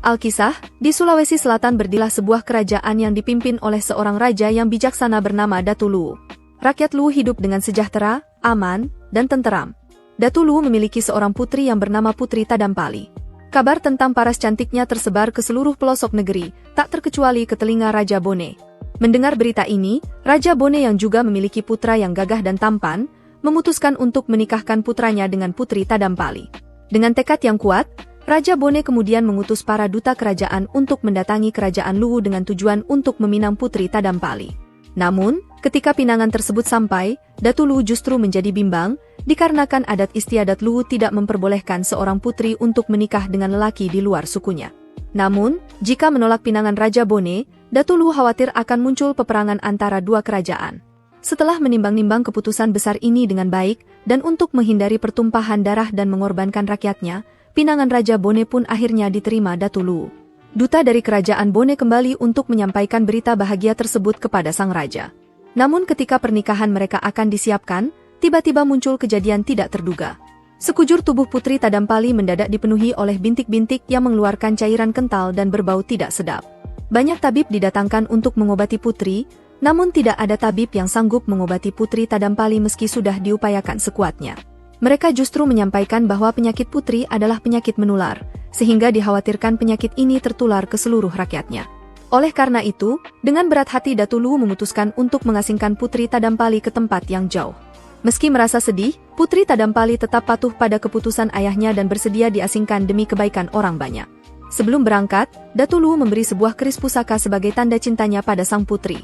Alkisah, di Sulawesi Selatan berdirilah sebuah kerajaan yang dipimpin oleh seorang raja yang bijaksana bernama Datu Luwu. Rakyat Luwu hidup dengan sejahtera, aman, dan tenteram. Datu Luwu memiliki seorang putri yang bernama Putri Tadampali. Kabar tentang paras cantiknya tersebar ke seluruh pelosok negeri, tak terkecuali ke telinga Raja Bone. Mendengar berita ini, Raja Bone yang juga memiliki putra yang gagah dan tampan, memutuskan untuk menikahkan putranya dengan Putri Tadampali. Dengan tekad yang kuat, Raja Bone kemudian mengutus para duta kerajaan untuk mendatangi kerajaan Luwu dengan tujuan untuk meminang Putri Tadampali. Namun, ketika pinangan tersebut sampai, Datu Luwu justru menjadi bimbang, dikarenakan adat istiadat Luwu tidak memperbolehkan seorang putri untuk menikah dengan lelaki di luar sukunya. Namun, jika menolak pinangan Raja Bone, Datu Luwu khawatir akan muncul peperangan antara dua kerajaan. Setelah menimbang-nimbang keputusan besar ini dengan baik, dan untuk menghindari pertumpahan darah dan mengorbankan rakyatnya, pinangan Raja Bone pun akhirnya diterima Datu Luwu. Duta dari kerajaan Bone kembali untuk menyampaikan berita bahagia tersebut kepada sang raja. Namun ketika pernikahan mereka akan disiapkan, tiba-tiba muncul kejadian tidak terduga. Sekujur tubuh Putri Tadampali mendadak dipenuhi oleh bintik-bintik yang mengeluarkan cairan kental dan berbau tidak sedap. Banyak tabib didatangkan untuk mengobati putri, namun tidak ada tabib yang sanggup mengobati Putri Tadampali meski sudah diupayakan sekuatnya. Mereka justru menyampaikan bahwa penyakit putri adalah penyakit menular, sehingga dikhawatirkan penyakit ini tertular ke seluruh rakyatnya. Oleh karena itu, dengan berat hati Datu Luwu memutuskan untuk mengasingkan Putri Tadampali ke tempat yang jauh. Meski merasa sedih, Putri Tadampali tetap patuh pada keputusan ayahnya dan bersedia diasingkan demi kebaikan orang banyak. Sebelum berangkat, Datu Luwu memberi sebuah keris pusaka sebagai tanda cintanya pada sang putri.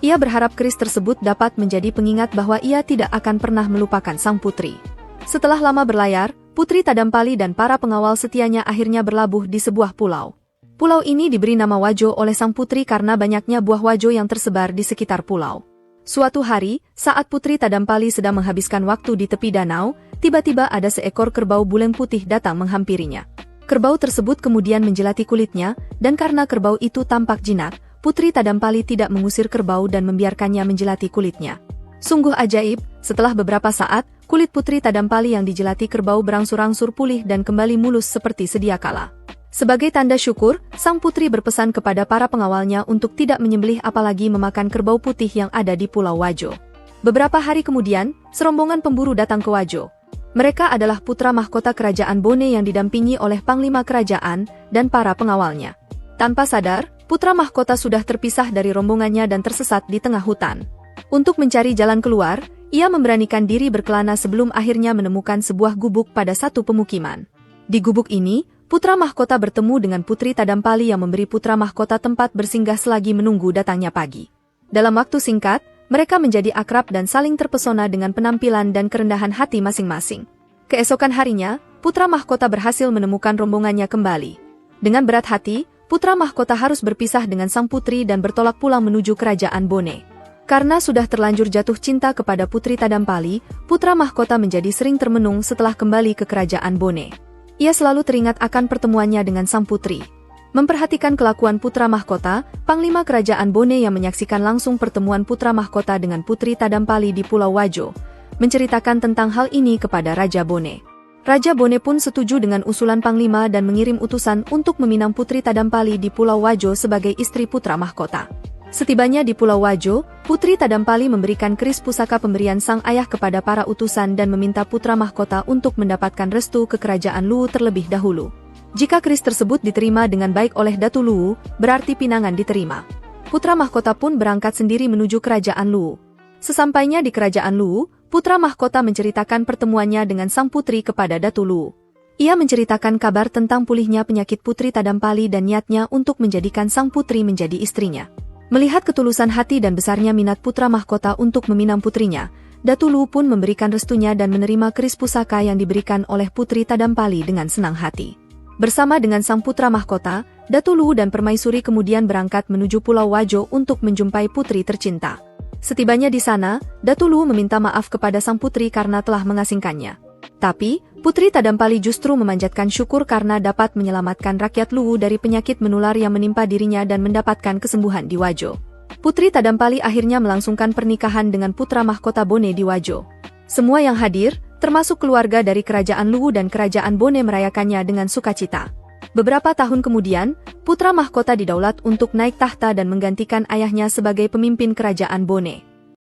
Ia berharap keris tersebut dapat menjadi pengingat bahwa ia tidak akan pernah melupakan sang putri. Setelah lama berlayar, Putri Tadampali dan para pengawal setianya akhirnya berlabuh di sebuah pulau. Pulau ini diberi nama Wajo oleh sang putri karena banyaknya buah wajo yang tersebar di sekitar pulau. Suatu hari, saat Putri Tadampali sedang menghabiskan waktu di tepi danau, tiba-tiba ada seekor kerbau buleng putih datang menghampirinya. Kerbau tersebut kemudian menjelati kulitnya, dan karena kerbau itu tampak jinak, Putri Tadampali tidak mengusir kerbau dan membiarkannya menjelati kulitnya. Sungguh ajaib, setelah beberapa saat, kulit Putri Tadampali yang dijelati kerbau berangsur-angsur pulih dan kembali mulus seperti sedia kala. Sebagai tanda syukur, sang putri berpesan kepada para pengawalnya untuk tidak menyembelih apalagi memakan kerbau putih yang ada di Pulau Wajo. Beberapa hari kemudian, serombongan pemburu datang ke Wajo. Mereka adalah putra mahkota kerajaan Bone yang didampingi oleh panglima kerajaan dan para pengawalnya. Tanpa sadar, putra mahkota sudah terpisah dari rombongannya dan tersesat di tengah hutan. Untuk mencari jalan keluar, ia memberanikan diri berkelana sebelum akhirnya menemukan sebuah gubuk pada satu pemukiman. Di gubuk ini, putra mahkota bertemu dengan Putri Tadampali yang memberi putra mahkota tempat bersinggah selagi menunggu datangnya pagi. Dalam waktu singkat, mereka menjadi akrab dan saling terpesona dengan penampilan dan kerendahan hati masing-masing. Keesokan harinya, putra mahkota berhasil menemukan rombongannya kembali. Dengan berat hati, putra mahkota harus berpisah dengan sang putri dan bertolak pulang menuju kerajaan Bone. Karena sudah terlanjur jatuh cinta kepada Putri Tadampali, putra mahkota menjadi sering termenung setelah kembali ke kerajaan Bone. Ia selalu teringat akan pertemuannya dengan sang putri. Memperhatikan kelakuan putra mahkota, panglima kerajaan Bone yang menyaksikan langsung pertemuan putra mahkota dengan Putri Tadampali di Pulau Wajo, menceritakan tentang hal ini kepada Raja Bone. Raja Bone pun setuju dengan usulan panglima dan mengirim utusan untuk meminang Putri Tadampali di Pulau Wajo sebagai istri putra mahkota. Setibanya di Pulau Wajo, Putri Tadampali memberikan keris pusaka pemberian sang ayah kepada para utusan dan meminta putra mahkota untuk mendapatkan restu ke kerajaan Luwu terlebih dahulu. Jika keris tersebut diterima dengan baik oleh Datu Luwu, berarti pinangan diterima. Putra mahkota pun berangkat sendiri menuju kerajaan Luwu. Sesampainya di kerajaan Luwu, putra mahkota menceritakan pertemuannya dengan sang putri kepada Datu Luwu. Ia menceritakan kabar tentang pulihnya penyakit Putri Tadampali dan niatnya untuk menjadikan sang putri menjadi istrinya. Melihat ketulusan hati dan besarnya minat putra mahkota untuk meminang putrinya, Datu Luwu pun memberikan restunya dan menerima keris pusaka yang diberikan oleh Putri Tadampali dengan senang hati. Bersama dengan sang putra mahkota, Datu Luwu dan Permaisuri kemudian berangkat menuju Pulau Wajo untuk menjumpai putri tercinta. Setibanya di sana, Datu Luwu meminta maaf kepada sang putri karena telah mengasingkannya. Tapi, Putri Tadampali justru memanjatkan syukur karena dapat menyelamatkan rakyat Luwu dari penyakit menular yang menimpa dirinya dan mendapatkan kesembuhan di Wajo. Putri Tadampali akhirnya melangsungkan pernikahan dengan putra mahkota Bone di Wajo. Semua yang hadir, termasuk keluarga dari kerajaan Luwu dan kerajaan Bone merayakannya dengan sukacita. Beberapa tahun kemudian, putra mahkota didaulat untuk naik tahta dan menggantikan ayahnya sebagai pemimpin kerajaan Bone.